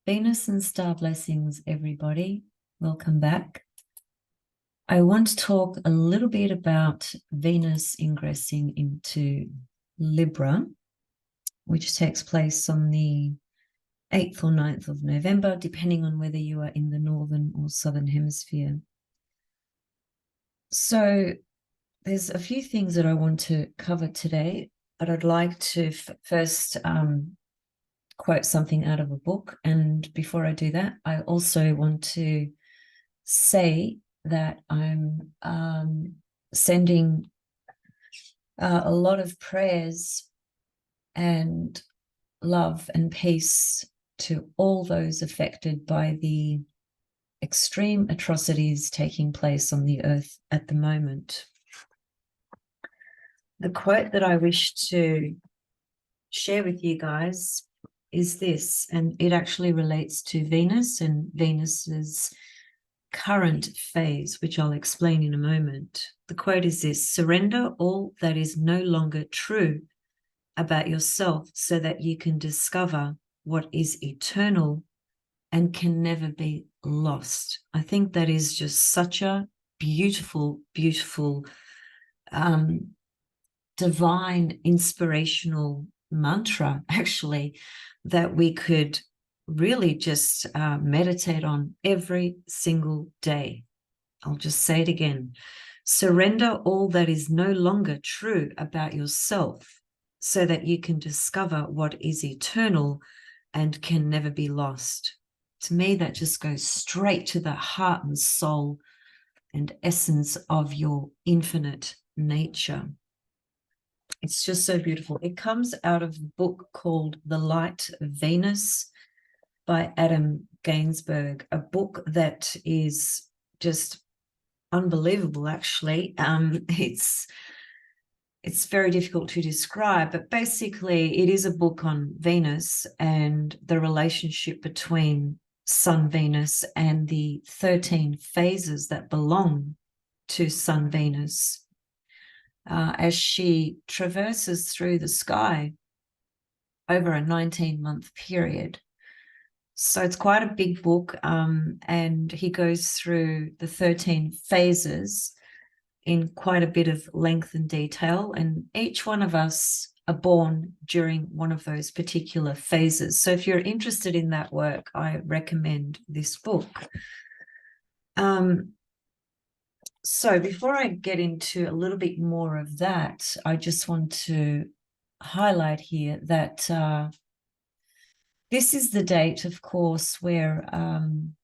Venus and star blessings, everybody. Welcome back. I want to talk a little bit about Venus ingressing into Libra, which takes place on the 8th or 9th of November, depending on whether you are in the northern or southern hemisphere. So there's a few things that I want to cover today, but I'd like to first quote something out of a book. And before I do that, I also want to say that I'm sending a lot of prayers and love and peace to all those affected by the extreme atrocities taking place on the earth at the moment. The quote that I wish to share with you guys is this, and it actually relates to Venus and Venus's current phase, which I'll explain in a moment. The quote is this: surrender all that is no longer true about yourself so that you can discover what is eternal and can never be lost. I think that is just such a beautiful, beautiful, divine, inspirational mantra, actually, that we could really just meditate on every single day. I'll just say it again. Surrender all that is no longer true about yourself so that you can discover what is eternal and can never be lost. To me, that just goes straight to the heart and soul and essence of your infinite nature. It's just so beautiful. It comes out of a book called The Light of Venus by Adam Gainsbourg, a book that is just unbelievable, actually. It's very difficult to describe, but basically it is a book on Venus and the relationship between Sun Venus and the 13 phases that belong to Sun Venus. As she traverses through the sky over a 19-month period. So it's quite a big book, and he goes through the 13 phases in quite a bit of length and detail, and each one of us are born during one of those particular phases. So if you're interested in that work, I recommend this book. So before I get into a little bit more of that, I just want to highlight here that this is the date, of course, where one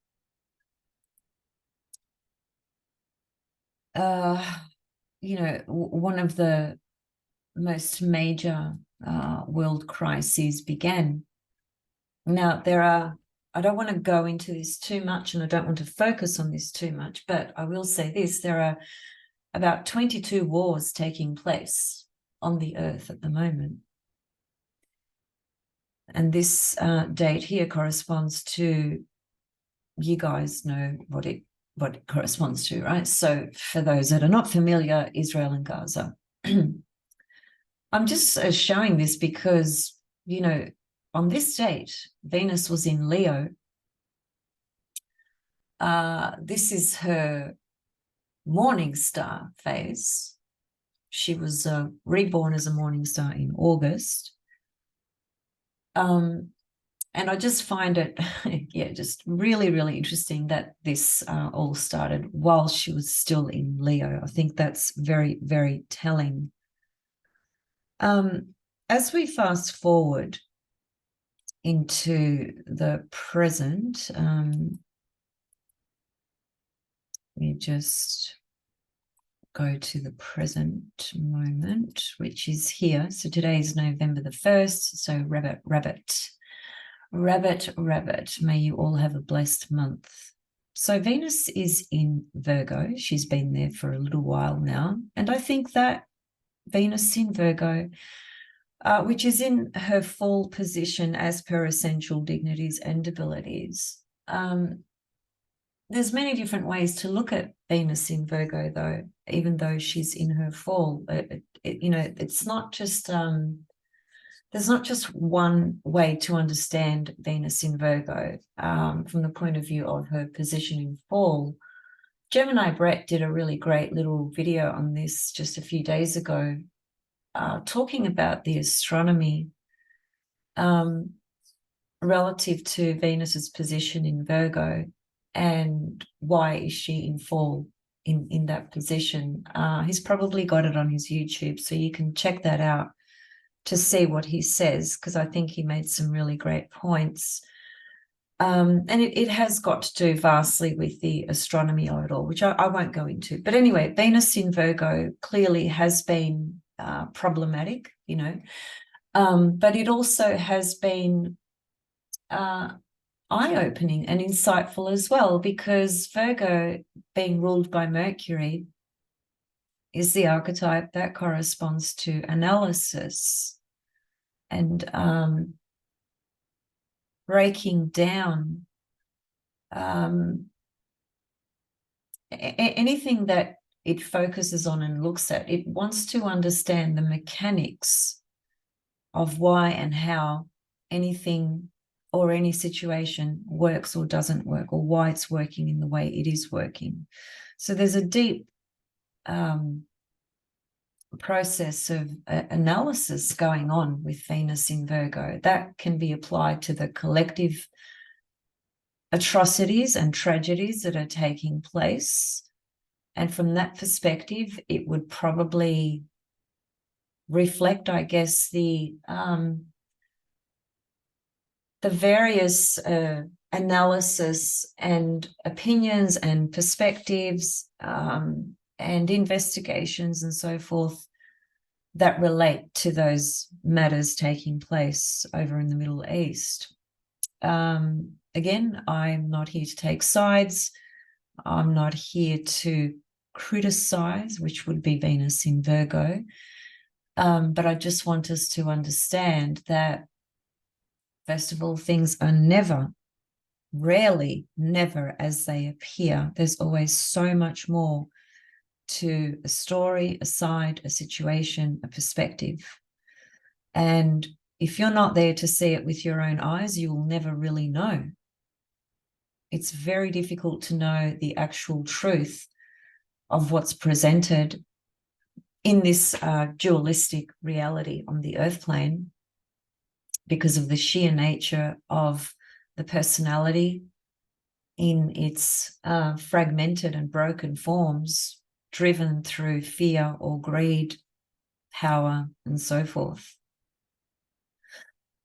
of the most major world crises began. Now, I don't want to go into this too much, and I don't want to focus on this too much, but I will say this: there are about 22 wars taking place on the earth at the moment. And this date here corresponds to, you guys know what it corresponds to, right? So for those that are not familiar, Israel and Gaza. I'm just showing this because, on this date, Venus was in Leo. This is her morning star phase. She was reborn as a morning star in August. And I just find it, just really, really interesting that this all started while she was still in Leo. I think that's very, very telling. As we fast forward into the present, we just go to the present moment, which is here. So today is November the 1st. So rabbit, may you all have a blessed month. So Venus is in Virgo. She's been there for a little while now. And I think that Venus in Virgo, which is in her full position as per essential dignities and abilities. There's many different ways to look at Venus in Virgo, though, even though she's in her fall. It's not just there's not just one way to understand Venus in Virgo from the point of view of her position in fall. Gemini Brett did a really great little video on this just a few days ago, talking about the astronomy relative to Venus's position in Virgo and why is she in fall in that position. He's probably got it on his YouTube, so you can check that out to see what he says, because I think he made some really great points. And it has got to do vastly with the astronomy of it all, which I won't go into. But anyway, Venus in Virgo clearly has been problematic, you know, but it also has been eye-opening and insightful as well, because Virgo, being ruled by Mercury, is the archetype that corresponds to analysis and breaking down anything that it focuses on and looks at. It wants to understand the mechanics of why and how anything or any situation works or doesn't work, or why it's working in the way it is working. So there's a deep process of analysis going on with Venus in Virgo that can be applied to the collective atrocities and tragedies that are taking place. And from that perspective, it would probably reflect, I guess, the various analysis and opinions and perspectives and investigations and so forth that relate to those matters taking place over in the Middle East. Again, I'm not here to take sides. I'm not here to criticize, which would be Venus in Virgo. But I just want us to understand that, first of all, things are rarely, never as they appear. There's always so much more to a story, a side, a situation, a perspective. And if you're not there to see it with your own eyes, you will never really know. It's very difficult to know the actual truth of what's presented in this dualistic reality on the earth plane, because of the sheer nature of the personality in its fragmented and broken forms, driven through fear or greed, power, and so forth.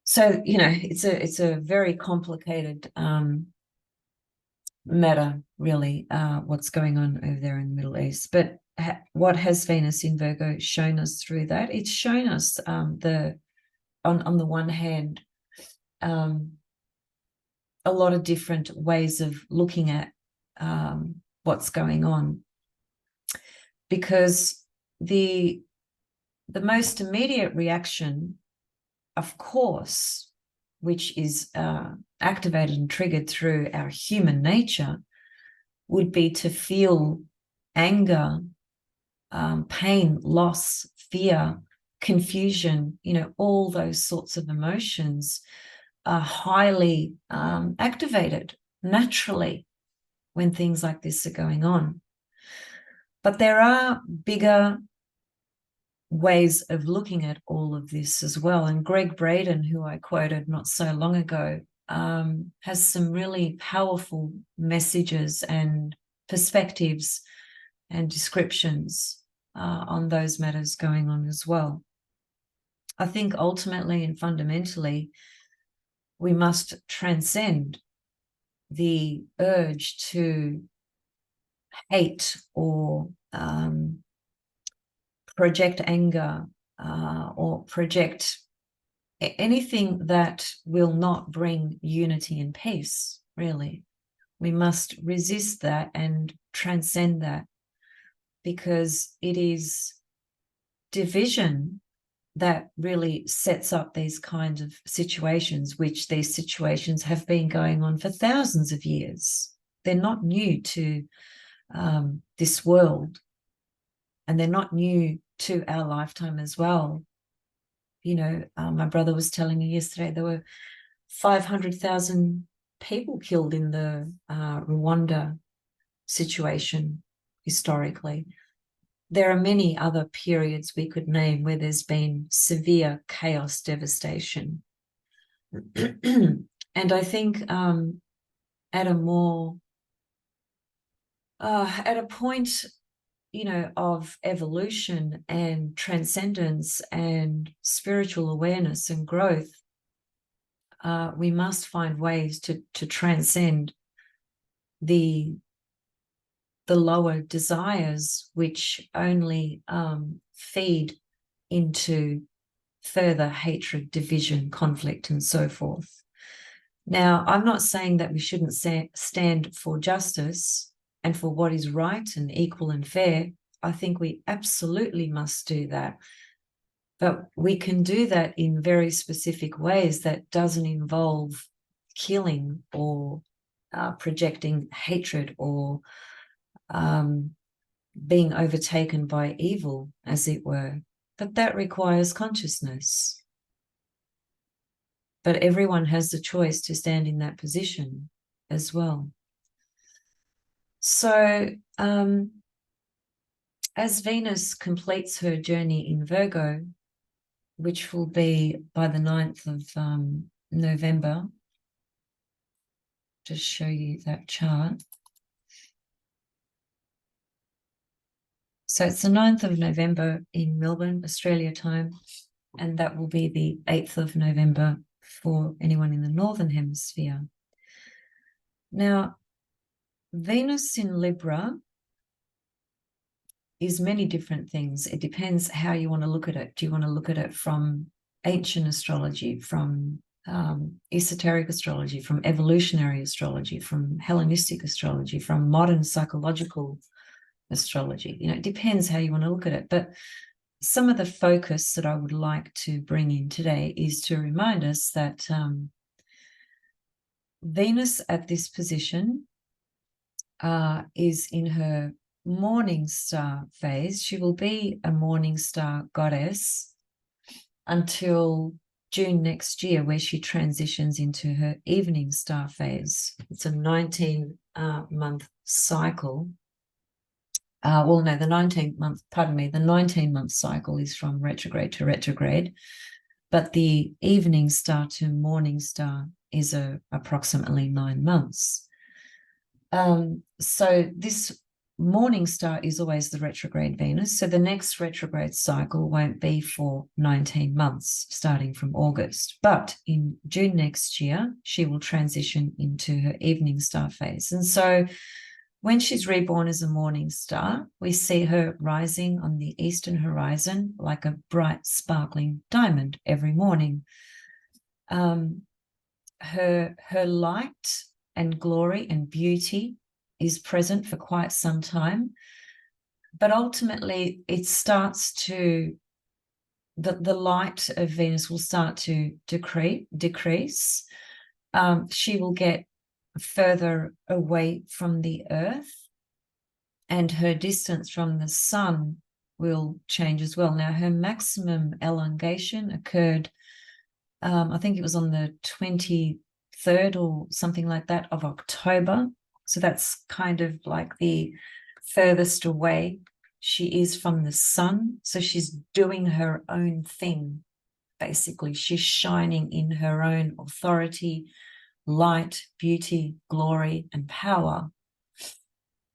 So, you know, it's a very complicated matter, really, what's going on over there in the Middle East. But what has Venus in Virgo shown us through that? It's shown us on the one hand, a lot of different ways of looking at what's going on, because the most immediate reaction, of course, which is activated and triggered through our human nature, would be to feel anger, pain, loss, fear, confusion. You know, all those sorts of emotions are highly activated naturally when things like this are going on. But there are bigger ways of looking at all of this as well. And Greg Braden, who I quoted not so long ago, has some really powerful messages and perspectives and descriptions on those matters going on as well. I think ultimately and fundamentally, we must transcend the urge to hate or project anger or project anything that will not bring unity and peace, really. We must resist that and transcend that, because it is division that really sets up these kinds of situations, which these situations have been going on for thousands of years. They're not new to this world, and they're not new to our lifetime as well. My brother was telling me yesterday there were 500,000 people killed in the Rwanda situation historically. There are many other periods we could name where there's been severe chaos, devastation. And I think at a point, of evolution and transcendence and spiritual awareness and growth, we must find ways to transcend the lower desires, which only feed into further hatred, division, conflict, and so forth. Now, I'm not saying that we shouldn't stand for justice and for what is right and equal and fair. I think we absolutely must do that. But we can do that in very specific ways that doesn't involve killing or projecting hatred or being overtaken by evil, as it were. But that requires consciousness. But everyone has the choice to stand in that position as well. So as Venus completes her journey in Virgo, which will be by the 9th of November, just show you that chart. So it's the 9th of November in Melbourne, Australia time, and that will be the 8th of November for anyone in the Northern Hemisphere. Now, Venus in Libra is many different things. It depends how you want to look at it. Do you want to look at it from ancient astrology, from esoteric astrology, from evolutionary astrology, from Hellenistic astrology, from modern psychological astrology? It depends how you want to look at it. But some of the focus that I would like to bring in today is to remind us that Venus at this position is in her morning star phase. She will be a morning star goddess until June next year, where she transitions into her evening star phase. It's a 19-month cycle. The 19-month cycle is from retrograde to retrograde, but the evening star to morning star is approximately 9 months. So this morning star is always the retrograde Venus. So the next retrograde cycle won't be for 19 months, starting from August. But in June next year, she will transition into her evening star phase. And so when she's reborn as a morning star, we see her rising on the eastern horizon like a bright, sparkling diamond every morning. Her light and glory and beauty is present for quite some time, but ultimately it starts to, the light of Venus will start to decrease. She will get further away from the earth, and her distance from the sun will change as well. Now, her maximum elongation occurred, I think it was on the 23rd or something like that of October. So that's kind of like the furthest away she is from the sun. So she's doing her own thing, basically. She's shining in her own authority, light, beauty, glory, and power.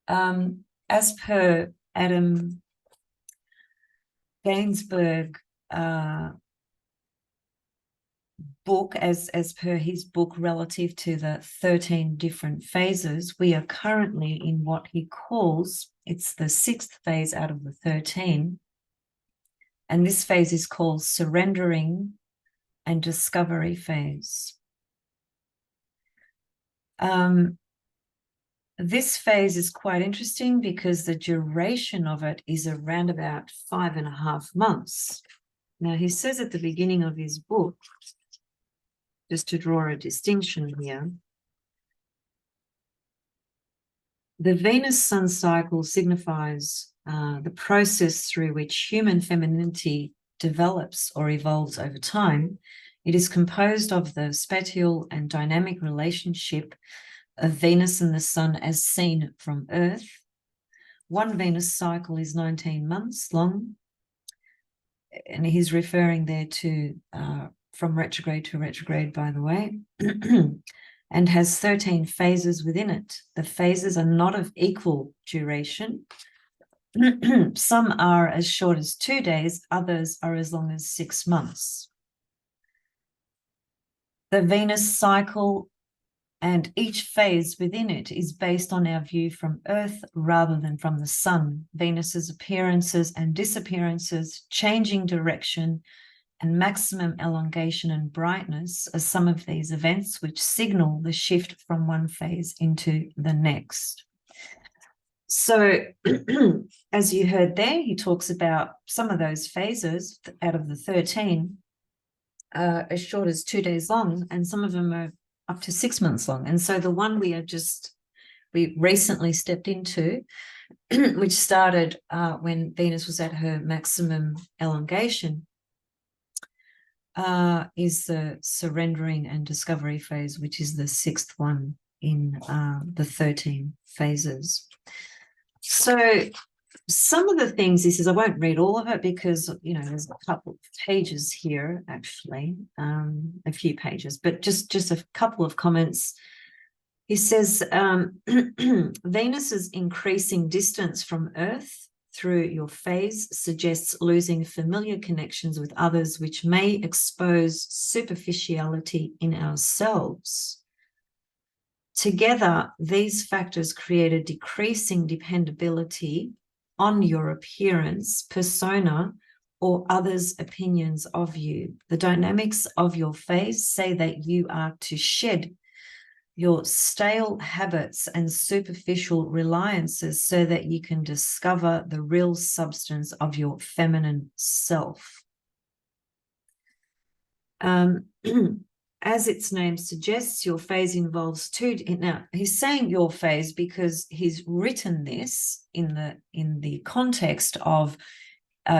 As per Adam Gainsbourg book, as per his book relative to the 13 different phases, we are currently in what he calls, it's the 6th phase out of the 13, and this phase is called surrendering and discovery phase. This phase is quite interesting because the duration of it is around about 5.5 months. Now, he says at the beginning of his book, just to draw a distinction here, the Venus-Sun cycle signifies the process through which human femininity develops or evolves over time, it is composed of the spatial and dynamic relationship of Venus and the Sun as seen from Earth. One Venus cycle is 19 months long, and he's referring there to from retrograde to retrograde, by the way, and has 13 phases within it. The phases are not of equal duration. Some are as short as 2 days, others are as long as 6 months. The Venus cycle and each phase within it is based on our view from Earth rather than from the Sun. Venus's appearances and disappearances, changing direction, and maximum elongation and brightness are some of these events which signal the shift from one phase into the next. So, as you heard there, he talks about some of those phases out of the 13 as short as 2 days long, and some of them are up to 6 months long. And so the one we recently stepped into, which started when Venus was at her maximum elongation, is the surrendering and discovery phase, which is the 6th one in the 13 phases. So some of the things he says, I won't read all of it because, you know, there's a couple of pages here, actually, a few pages, but just a couple of comments. He says, Venus's increasing distance from Earth through your phase suggests losing familiar connections with others, which may expose superficiality in ourselves. Together, these factors create a decreasing dependability on your appearance, persona, or others' opinions of you. The dynamics of your phase say that you are to shed your stale habits and superficial reliances so that you can discover the real substance of your feminine self. As its name suggests, your phase involves two. Now, he's saying your phase because he's written this in the context of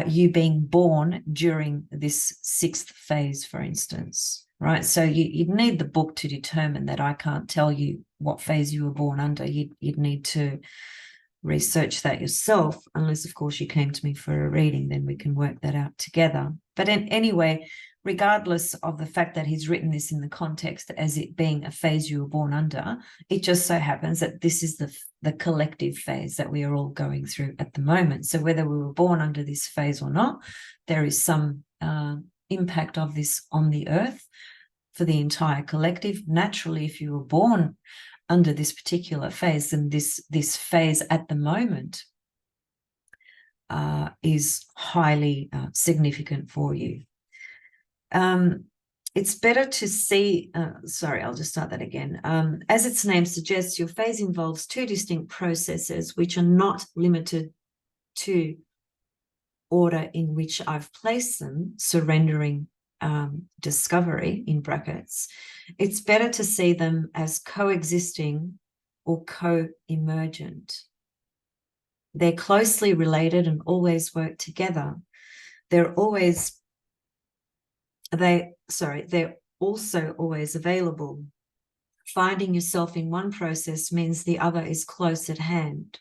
you being born during this 6th phase, for instance, right? So you'd need the book to determine that. I can't tell you what phase you were born under. You'd need to research that yourself, unless, of course, you came to me for a reading, then we can work that out together. But anyway, regardless of the fact that he's written this in the context as it being a phase you were born under, it just so happens that this is the collective phase that we are all going through at the moment. So whether we were born under this phase or not, there is some impact of this on the Earth for the entire collective. Naturally, if you were born under this particular phase, then this phase at the moment is highly significant for you. It's better to see, I'll just start that again. As its name suggests, your phase involves two distinct processes which are not limited to order in which I've placed them, surrendering, discovery, in brackets. It's better to see them as coexisting or co-emergent. They're closely related and always work together. They're also always available. Finding yourself in one process means the other is close at hand.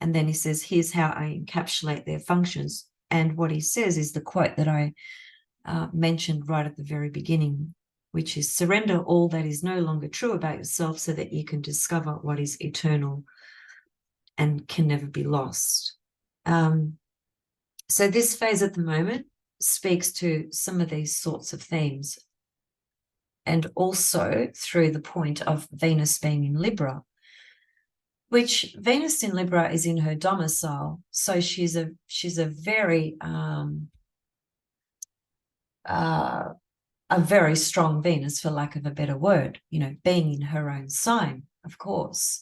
And then he says, here's how I encapsulate their functions. And what he says is the quote that I mentioned right at the very beginning, which is, surrender all that is no longer true about yourself so that you can discover what is eternal and can never be lost. So this phase at the moment speaks to some of these sorts of themes, and also through the point of Venus being in Libra, which Venus in Libra is in her domicile. So she's a very strong Venus, for lack of a better word, being in her own sign, of course.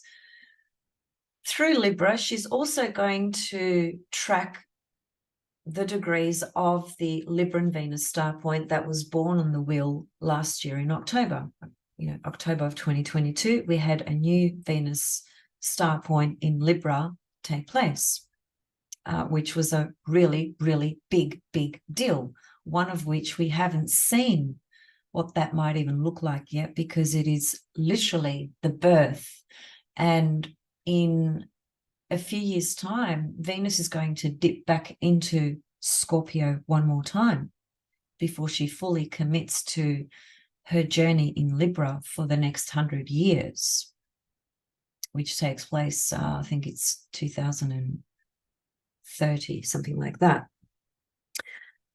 Through Libra, she's also going to track the degrees of the Libran Venus star point that was born on the wheel last year in October. October of 2022, we had a new Venus star point in Libra take place. which was a really, really big, big deal, one of which we haven't seen what that might even look like yet, because it is literally the birth. And in a few years' time, Venus is going to dip back into Scorpio one more time before she fully commits to her journey in Libra for the next 100 years, which takes place, I think it's 2030, something like that.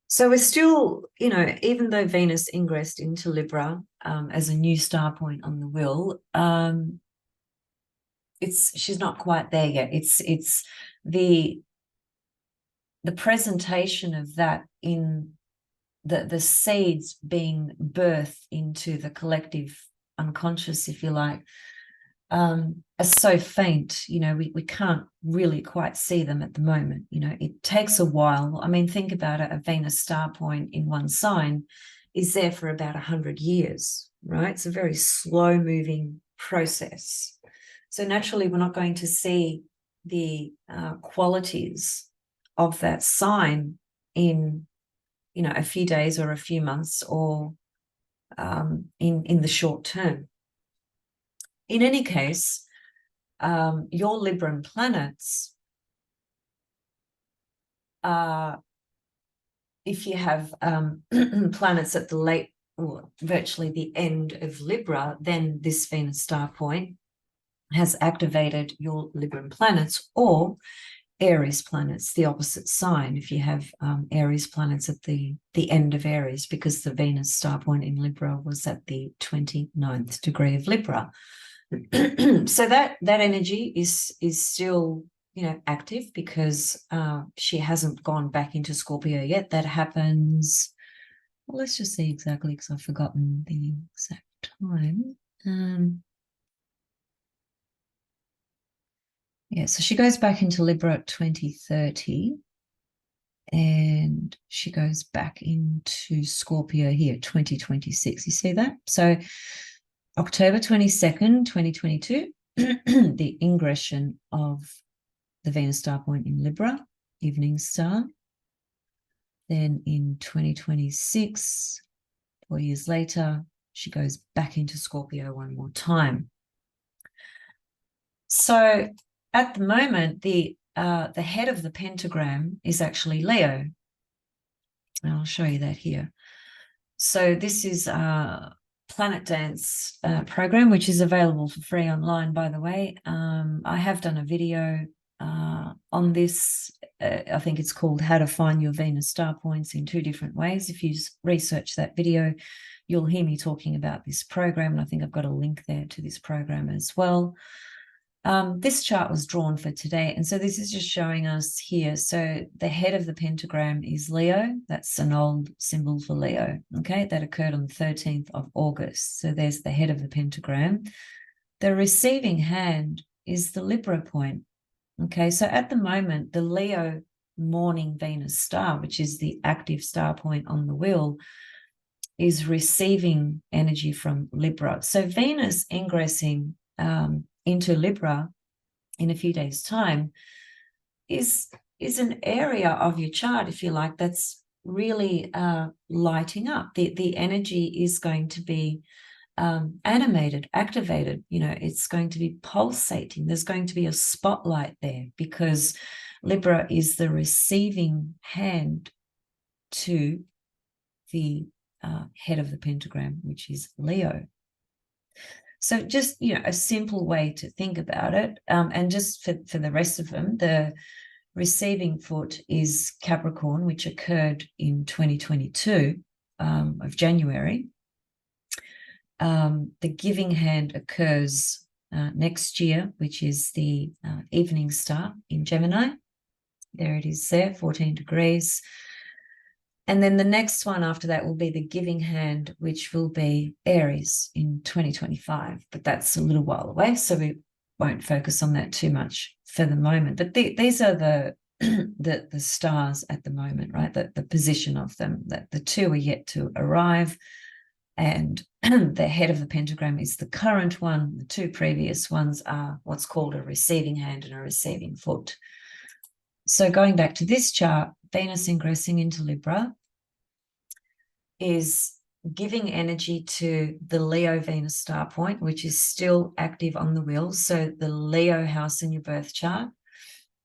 So we're still, you know, even though Venus ingressed into Libra as a new star point on the wheel, she's not quite there yet. It's the presentation of that in the seeds being birthed into the collective unconscious, if you like, are so faint, you know, we can't really quite see them at the moment. You know, it takes a while. I mean, think about it, a Venus star point in one sign is there for about 100 years, right? It's a very slow moving process. So naturally, we're not going to see the qualities of that sign in, you know, a few days or a few months, or in the short term. In any case, your Libran planets are, if you have planets at the late, or virtually the end of Libra, then this Venus star point has activated your Libran planets, or Aries planets, the opposite sign, if you have Aries planets at the end of Aries, because the Venus star point in Libra was at the 29th degree of Libra. So that energy is still, you know, active, because she hasn't gone back into Scorpio yet. That happens, well, let's just see exactly, because I've forgotten the exact time. Yeah, so she goes back into Libra at 2030, and she goes back into Scorpio here, 2026. You see that? So October 22nd, 2022, the ingression of the Venus star point in Libra, evening star. Then in 2026, 4 years later, she goes back into Scorpio one more time. So at the moment, the head of the pentagram is actually Leo. And I'll show you that here. So this is Planet Dance program, which is available for free online, by the way. I have done a video on this. I think it's called How to Find Your Venus Star Points in 2 different ways. If you research that video, you'll hear me talking about this program, and I think I've got a link there to this program as well. This chart was drawn for today, and so this is just showing us here. So the head of the pentagram is Leo. That's an old symbol for Leo, okay? That occurred on the 13th of August. So there's the head of the pentagram. The receiving hand is the Libra point, okay? So at the moment, the Leo morning Venus star, which is the active star point on the wheel, is receiving energy from Libra. So Venus ingressing into Libra in a few days' time is an area of your chart, if you like, that's really lighting up. The energy is going to be animated, activated. You know, it's going to be pulsating. There's going to be a spotlight there, because Libra is the receiving hand to the head of the pentagram, which is Leo. So just, you know, a simple way to think about it. And just for the rest of them, the receiving foot is Capricorn, which occurred in 2022 of January. The giving hand occurs next year, which is the evening star in Gemini. There it is there, 14 degrees. And then the next one after that will be the giving hand, which will be Aries in 2025. But that's a little while away, so we won't focus on that too much for the moment. But these are the stars at the moment, right? The position of them. That the 2 are yet to arrive, and the head of the pentagram is the current one. The 2 previous ones are what's called a receiving hand and a receiving foot. So going back to this chart, Venus ingressing into Libra is giving energy to the Leo Venus star point, which is still active on the wheel. So the Leo house in your birth chart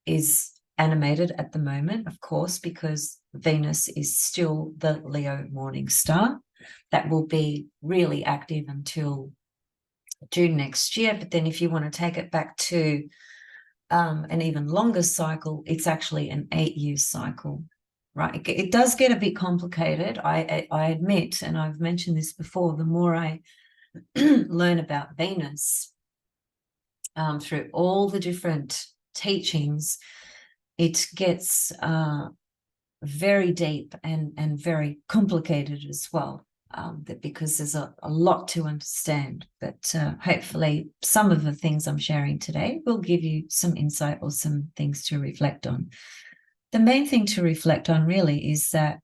is animated at the moment, of course, because Venus is still the Leo morning star. That will be really active until June next year. But then if you want to take it back to an even longer cycle, it's actually an 8-year cycle, right? It does get a bit complicated, I admit, and I've mentioned this before. The more I learn about Venus through all the different teachings, it gets very deep and very complicated as well, because there's a lot to understand. But hopefully some of the things I'm sharing today will give you some insight or some things to reflect on. The main thing to reflect on really is that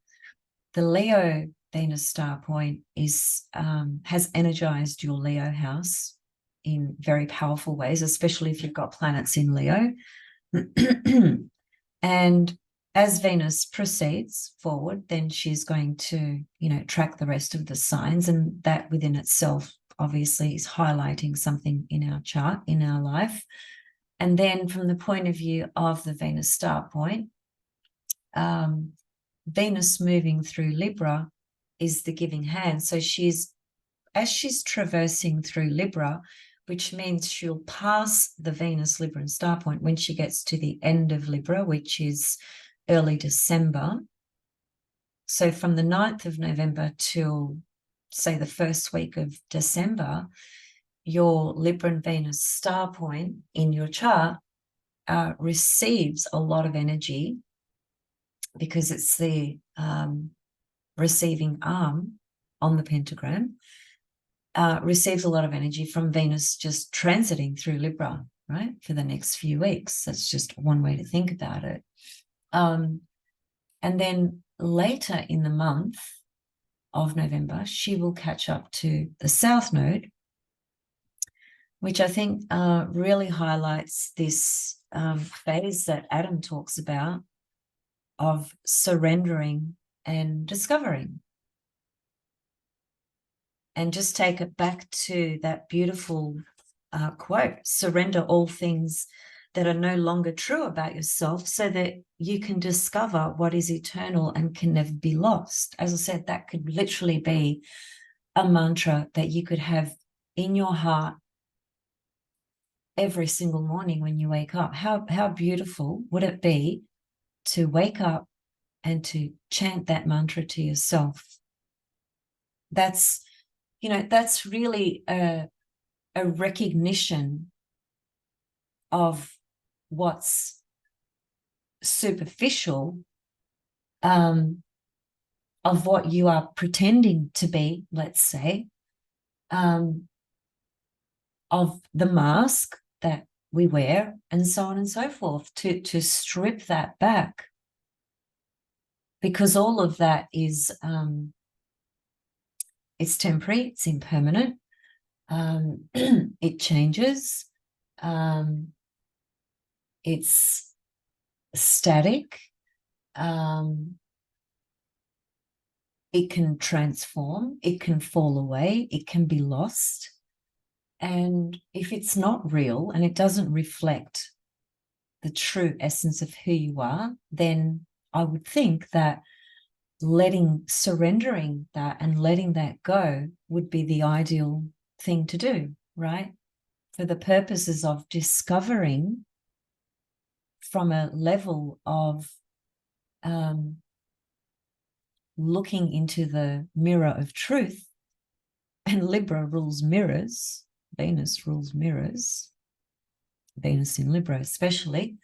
the Leo Venus star point has energized your Leo house in very powerful ways, especially if you've got planets in Leo. And as Venus proceeds forward, then she's going to, track the rest of the signs. And that within itself, obviously, is highlighting something in our chart, in our life. And then from the point of view of the Venus star point, Venus moving through Libra is the giving hand. So as she's traversing through Libra, which means she'll pass the Venus Libran star point when she gets to the end of Libra, which is early December. So from the 9th of November till, say, the first week of December, your Libran Venus star point in your chart receives a lot of energy, because it's the receiving arm on the pentagram, receives a lot of energy from Venus just transiting through Libra, right, for the next few weeks. That's just one way to think about it. And then later in the month of November, she will catch up to the South Node, which I think really highlights this phase that Adam talks about of surrendering and discovering. And just take it back to that beautiful quote, surrender all things that are no longer true about yourself, so that you can discover what is eternal and can never be lost. As I said, that could literally be a mantra that you could have in your heart every single morning when you wake up. How beautiful would it be to wake up and to chant that mantra to yourself? That's really a recognition of what's superficial, of what you are pretending to be, let's say, of the mask that we wear, and so on and so forth, to strip that back, because all of that is it's temporary, it's impermanent, it changes, it's static, it can transform, it can fall away, it can be lost. And if it's not real and it doesn't reflect the true essence of who you are, then I would think that surrendering that and letting that go would be the ideal thing to do, right? For the purposes of discovering from a level of looking into the mirror of truth. And Libra rules mirrors, Venus rules mirrors, Venus in Libra especially,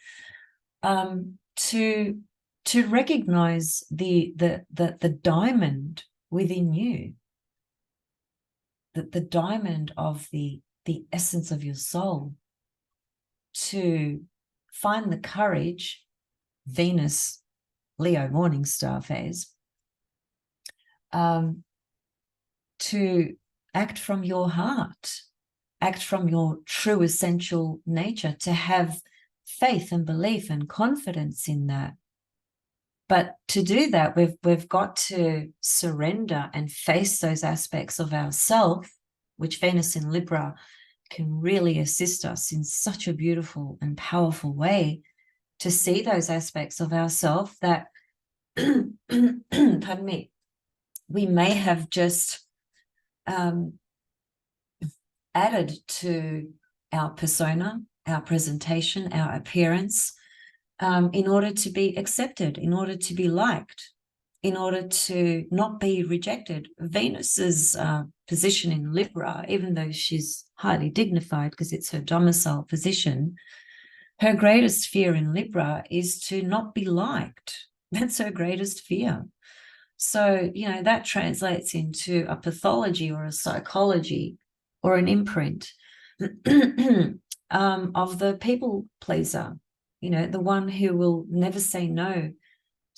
to recognize the diamond within you, the diamond of the essence of your soul, to find the courage, Venus, Leo morning star phase, to act from your heart, act from your true essential nature, to have faith and belief and confidence in that. But to do that, we've got to surrender and face those aspects of ourself, which Venus in Libra can really assist us in such a beautiful and powerful way to see those aspects of ourself that, pardon me, we may have just added to our persona, our presentation, our appearance, in order to be accepted, in order to be liked, in order to not be rejected. Venus's position in Libra, even though she's highly dignified because it's her domicile position, her greatest fear in Libra is to not be liked. That's her greatest fear. So, you know, that translates into a pathology or a psychology or an imprint of the people pleaser, you know, the one who will never say no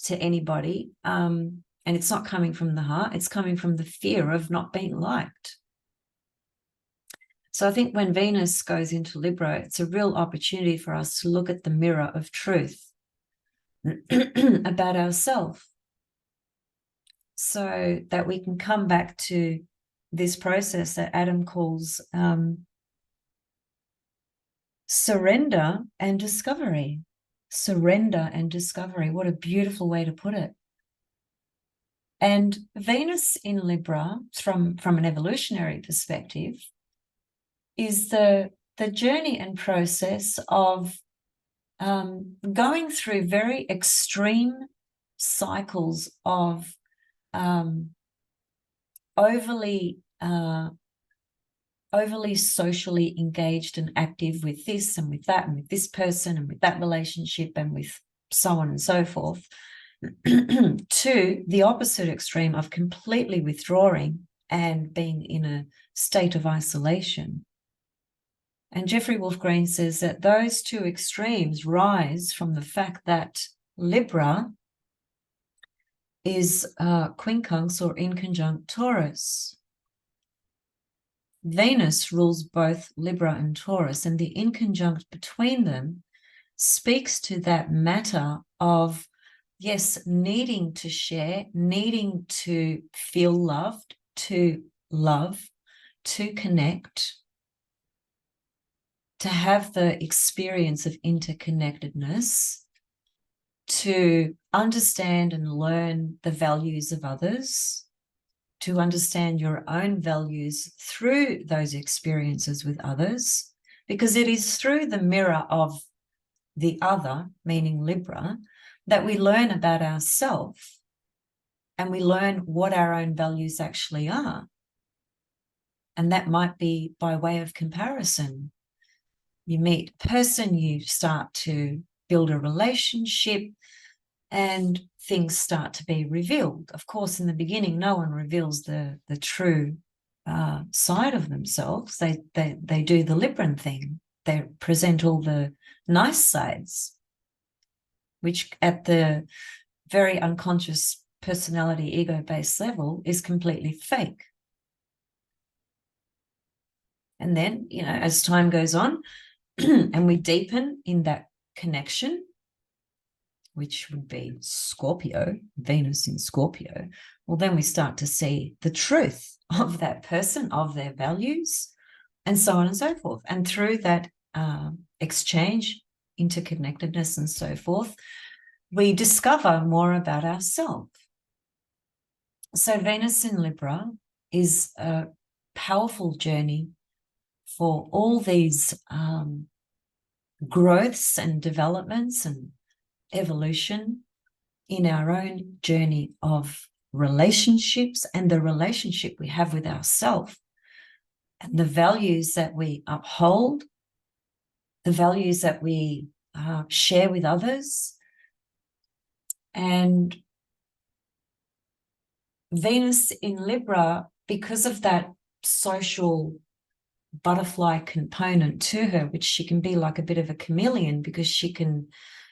to anybody. And it's not coming from the heart, it's coming from the fear of not being liked. So I think when Venus goes into Libra, it's a real opportunity for us to look at the mirror of truth about ourselves, so that we can come back to this process that Adam calls surrender and discovery. Surrender and discovery. What a beautiful way to put it. And Venus in Libra, from an evolutionary perspective, is the journey and process of going through very extreme cycles of overly socially engaged and active with this and with that and with this person and with that relationship and with so on and so forth, to the opposite extreme of completely withdrawing and being in a state of isolation. And Jeffrey Wolf Green says that those two extremes rise from the fact that Libra is quincunx or in conjunct Taurus. Venus rules both Libra and Taurus, and the inconjunct between them speaks to that matter of, yes, needing to share, needing to feel loved, to love, to connect, to have the experience of interconnectedness, to understand and learn the values of others, to understand your own values through those experiences with others, because it is through the mirror of the other, meaning Libra, that we learn about ourselves and we learn what our own values actually are. And that might be by way of comparison. You meet a person, you start to build a relationship, and things start to be revealed. Of course, in the beginning, no one reveals the true side of themselves. They do the Libran thing. They present all the nice sides, which at the very unconscious personality, ego-based level is completely fake. And then, you know, as time goes on and we deepen in that connection, which would be Scorpio, Venus in Scorpio, well, then we start to see the truth of that person, of their values, and so on and so forth. And through that exchange, interconnectedness and so forth, we discover more about ourselves. So Venus in Libra is a powerful journey for all these growths and developments and evolution in our own journey of relationships and the relationship we have with ourselves and the values that we uphold, the values that we share with others. And Venus in Libra, because of that social butterfly component to her, which she can be like a bit of a chameleon because she can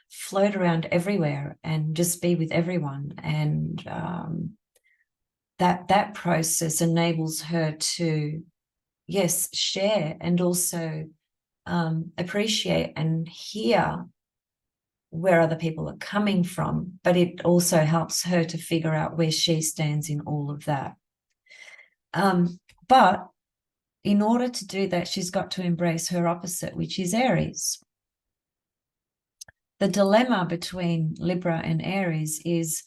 float around everywhere and just be with everyone, and that process enables her to, yes, share and also appreciate and hear where other people are coming from, but it also helps her to figure out where she stands in all of that. But in order to do that, she's got to embrace her opposite, which is Aries. The dilemma between Libra and Aries is,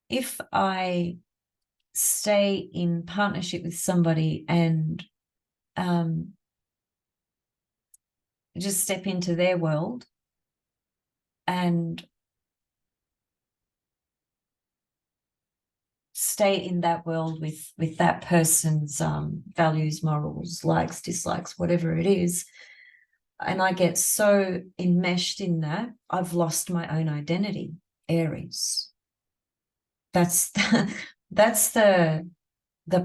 if I stay in partnership with somebody and just step into their world and stay in that world with that person's values, morals, likes, dislikes, whatever it is, and I get so enmeshed in that, I've lost my own identity. Aries. That's the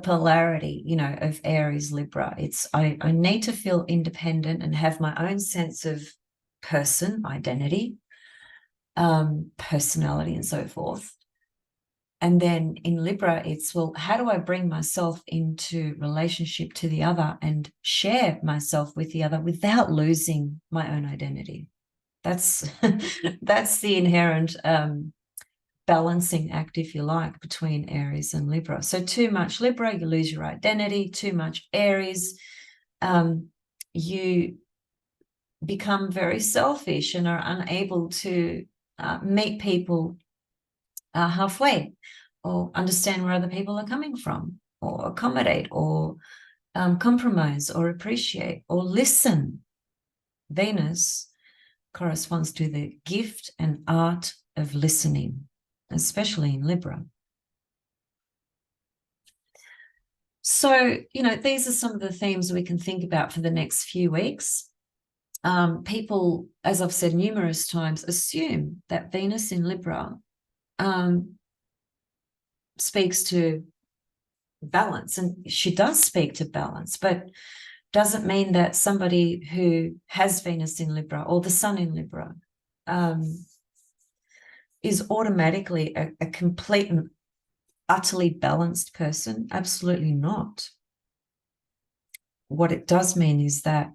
polarity, you know, of Aries Libra. It's I need to feel independent and have my own sense of person, identity, personality, and so forth. And then in Libra, it's, well, how do I bring myself into relationship to the other and share myself with the other without losing my own identity? That's that's the inherent balancing act, if you like, between Aries and Libra. So too much Libra, you lose your identity. Too much Aries, you become very selfish and are unable to meet people halfway, or understand where other people are coming from, or accommodate, or compromise, or appreciate, or listen. Venus corresponds to the gift and art of listening, especially in Libra. So, you know, these are some of the themes we can think about for the next few weeks. People, as I've said numerous times, assume that Venus in Libra speaks to balance, and she does speak to balance, but doesn't mean that somebody who has Venus in Libra or the Sun in Libra is automatically a complete and utterly balanced person. Absolutely not. What it does mean is that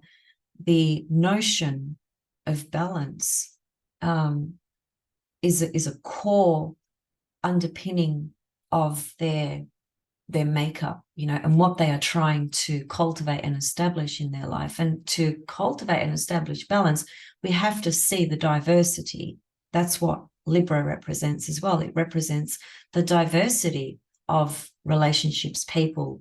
the notion of balance is a core underpinning of their makeup, you know, and what they are trying to cultivate and establish in their life. And to cultivate and establish balance, we have to see the diversity. That's what Libra represents as well. It represents the diversity of relationships, people,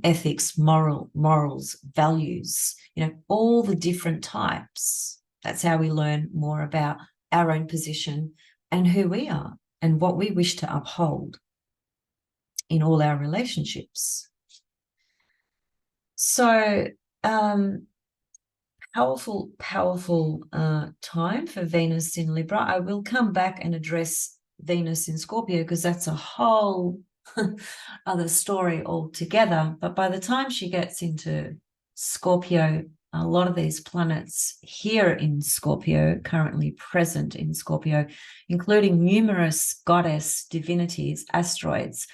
ethics, morals, values, you know, all the different types. That's how we learn more about our own position and who we are and what we wish to uphold in all our relationships. So powerful time for Venus in Libra. I will come back and address Venus in Scorpio, because that's a whole other story altogether. But by the time she gets into Scorpio, a lot of these planets here in Scorpio, currently present in Scorpio, including numerous goddess divinities, asteroids,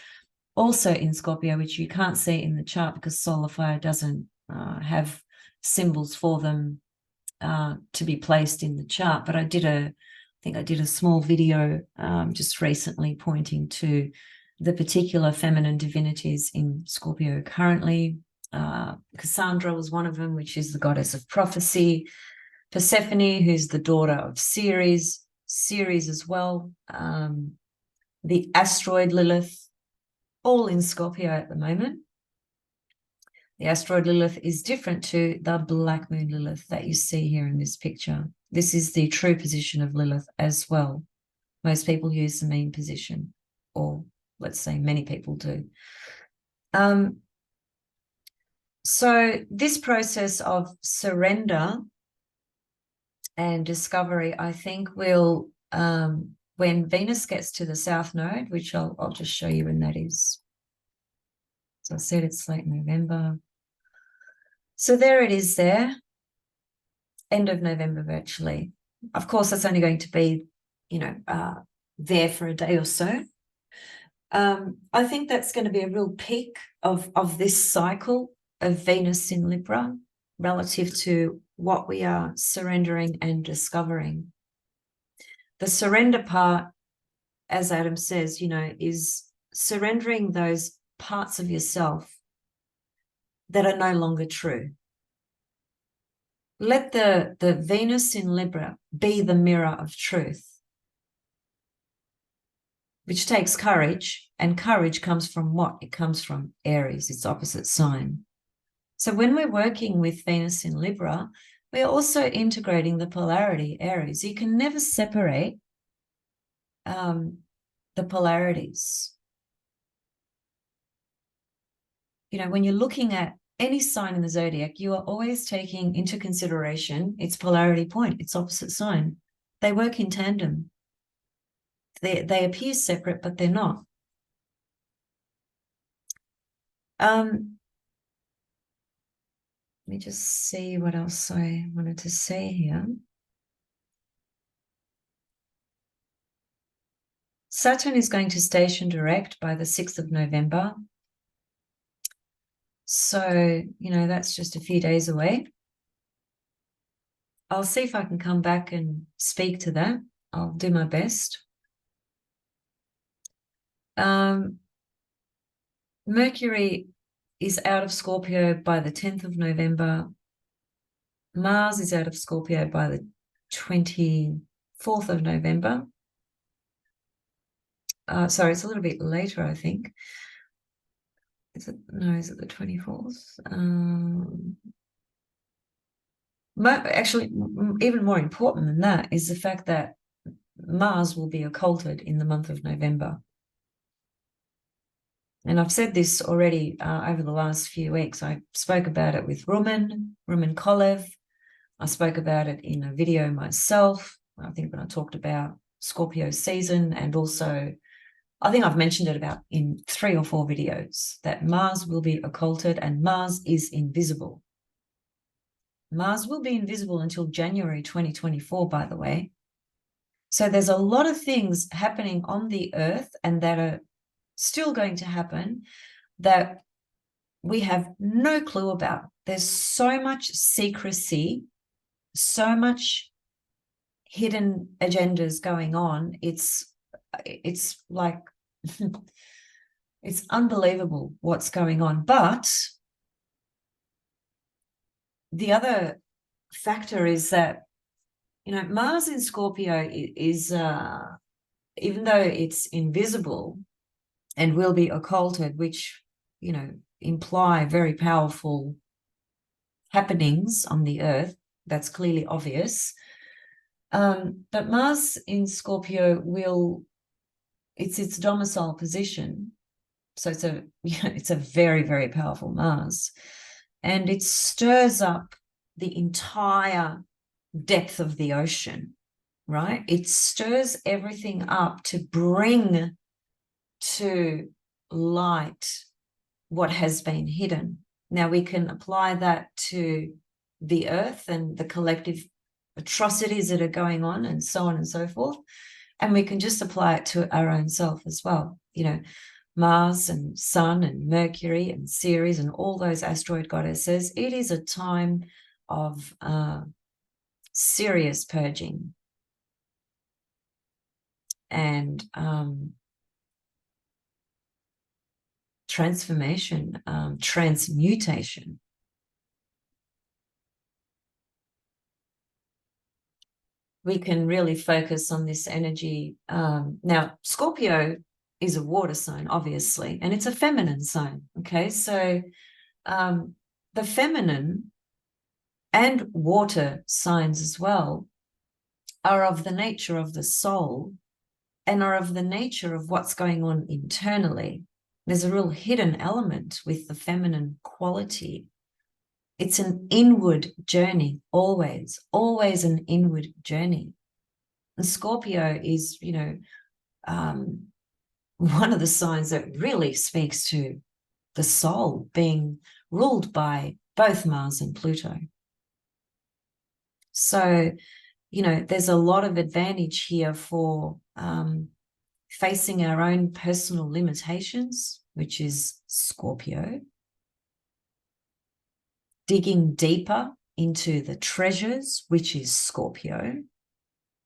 also in Scorpio, which you can't see in the chart because solar fire doesn't have symbols for them to be placed in the chart. But I think I did a small video just recently pointing to the particular feminine divinities in Scorpio currently. Cassandra was one of them, which is the goddess of prophecy. Persephone, who's the daughter of Ceres as well. The asteroid Lilith, all in Scorpio at the moment. The asteroid Lilith is different to the black moon Lilith that you see here in this picture. This is the true position of Lilith as well. Most people use the mean position, or let's say many people do. So this process of surrender and discovery, I think, will, when Venus gets to the South Node, which I'll just show you when that is. So I said it's late November. So there it is there, end of November virtually. Of course, that's only going to be, you know, there for a day or so. I think that's going to be a real peak of this cycle of Venus in Libra, relative to what we are surrendering and discovering. The surrender part, as Adam says, is surrendering those parts of yourself that are no longer true. Let the Venus in Libra be the mirror of truth, which takes courage, and courage comes from what? It comes from Aries, its opposite sign. So when we're working with Venus in Libra, we're also integrating the polarity Aries. You can never separate the polarities. When you're looking at any sign in the zodiac, you are always taking into consideration its polarity point, its opposite sign. They work in tandem. They appear separate, but they're not. Let me just see what else I wanted to say here. Saturn is going to station direct by the 6th of November. So, that's just a few days away. I'll see if I can come back and speak to that. I'll do my best. Mercury is out of Scorpio by the 10th of November. Mars is out of Scorpio by the 24th of November. Sorry, it's a little bit later, I think. Is it the 24th? Actually, even more important than that is the fact that Mars will be occulted in the month of November. And I've said this already over the last few weeks. I spoke about it with Rumen Kolev. I spoke about it in a video myself, I think when I talked about Scorpio season, and also I think I've mentioned it about in 3 or 4 videos, that Mars will be occulted and Mars is invisible. Mars will be invisible until January 2024, by the way. So there's a lot of things happening on the Earth and that are still going to happen that we have no clue about. There's so much secrecy, so much hidden agendas going on. It's like it's unbelievable what's going on. But the other factor is that Mars in Scorpio is even though it's invisible and will be occulted, which imply very powerful happenings on the Earth, that's clearly obvious. But Mars in Scorpio it's its domicile position, so it's a very, very powerful Mars, and it stirs up the entire depth of the ocean, right? It stirs everything up to bring to light what has been hidden. Now we can apply that to the Earth and the collective atrocities that are going on and so on and so forth. And we can just apply it to our own self as well. Mars and Sun and Mercury and Ceres and all those asteroid goddesses, it is a time of serious purging and transformation, transmutation. We can really focus on this energy. Now, Scorpio is a water sign, obviously, and it's a feminine sign, okay? So the feminine and water signs as well are of the nature of the soul and are of the nature of what's going on internally. There's a real hidden element with the feminine quality. It's an inward journey, always an inward journey. And Scorpio is, one of the signs that really speaks to the soul, being ruled by both Mars and Pluto. So, there's a lot of advantage here for facing our own personal limitations, which is Scorpio. digging deeper into the treasures, which is Scorpio.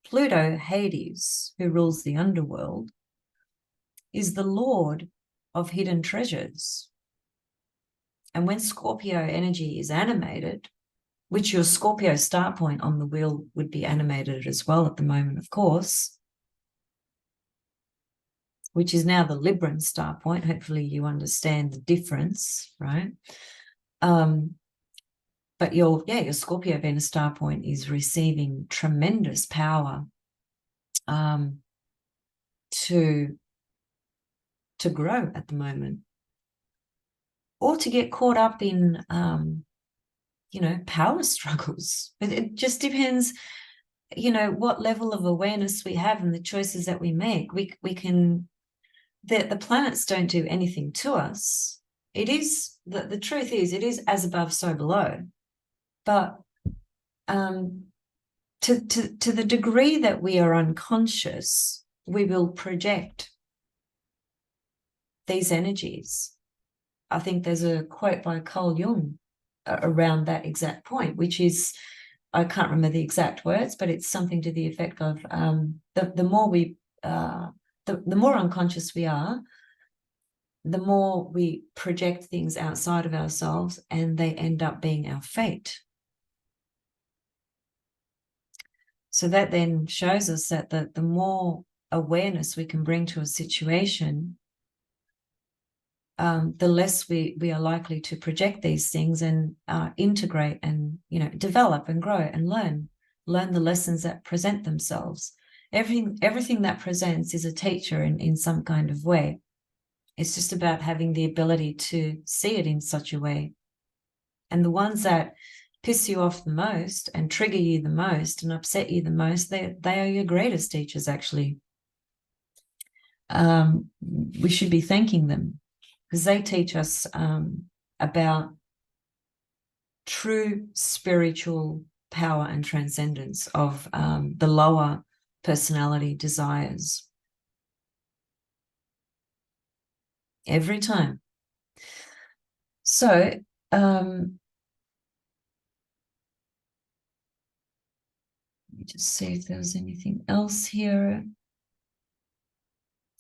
Pluto, Hades, who rules the underworld, is the lord of hidden treasures. And when Scorpio energy is animated, which your Scorpio star point on the wheel would be animated as well at the moment, of course, which is now the Libran star point. Hopefully you understand the difference, right? But your Scorpio Venus star point is receiving tremendous power to grow at the moment, or to get caught up in power struggles. It just depends, what level of awareness we have and the choices that we make. We can, the planets don't do anything to us. It is, the truth is, it is as above, so below. But to the degree that we are unconscious, we will project these energies. I think there's a quote by Carl Jung around that exact point, which is, I can't remember the exact words, but it's something to the effect of the more unconscious we are, the more we project things outside of ourselves, and they end up being our fate. So that then shows us that the more awareness we can bring to a situation, the less we are likely to project these things and integrate and develop and grow and learn the lessons that present themselves. Everything that presents is a teacher in some kind of way. It's just about having the ability to see it in such a way. And the ones that piss you off the most and trigger you the most and upset you the most, they are your greatest teachers, actually. We should be thanking them, because they teach us about true spiritual power and transcendence of the lower personality desires. Every time. So let me just see if there's anything else here.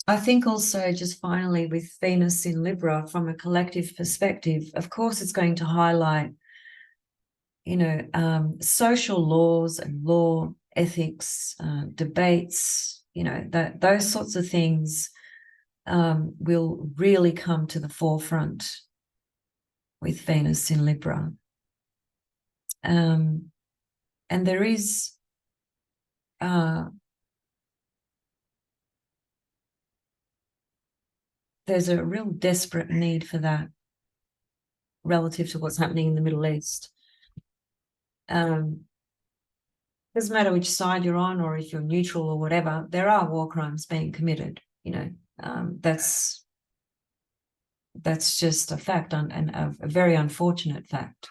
I think also, just finally, with Venus in Libra, from a collective perspective, of course, it's going to highlight, social laws and law, ethics, debates, those sorts of things will really come to the forefront with Venus in Libra. And there is there's a real desperate need for that relative to what's happening in the Middle East. Doesn't matter which side you're on, or if you're neutral or whatever, there are war crimes being committed. That's just a fact, and a very unfortunate fact.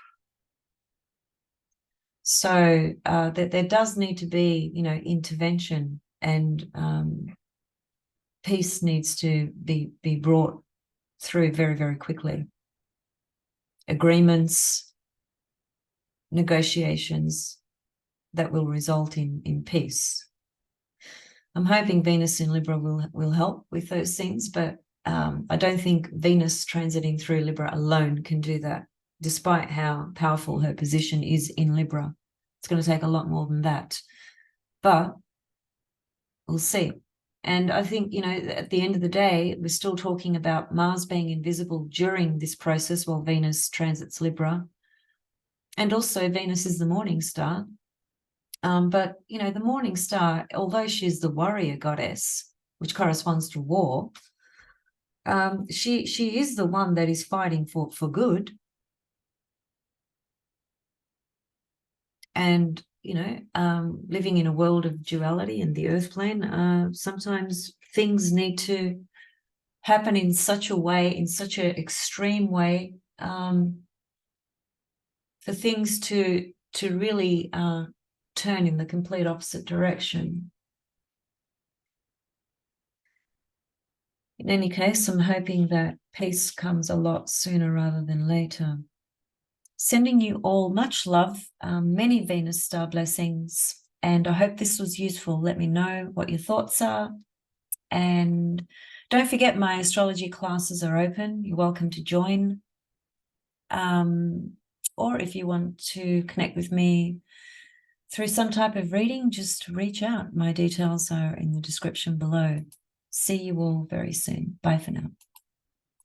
So that there does need to be, intervention, and peace needs to be brought through very, very quickly. Agreements, negotiations that will result in peace. I'm hoping Venus in Libra will help with those things, but I don't think Venus transiting through Libra alone can do that, despite how powerful her position is in Libra. It's going to take a lot more than that, but we'll see. And I think, at the end of the day, we're still talking about Mars being invisible during this process while Venus transits Libra. And also Venus is the morning star. But, the morning star, although she's the warrior goddess, which corresponds to war, she is the one that is fighting for good. And, living in a world of duality and the earth plane, sometimes things need to happen in such a way, in such an extreme way, for things to really turn in the complete opposite direction. In any case, I'm hoping that peace comes a lot sooner rather than later. Sending you all much love, many Venus star blessings, and I hope this was useful. Let me know what your thoughts are. And don't forget, my astrology classes are open. You're welcome to join. Or if you want to connect with me through some type of reading, just reach out. My details are in the description below. See you all very soon. Bye for now.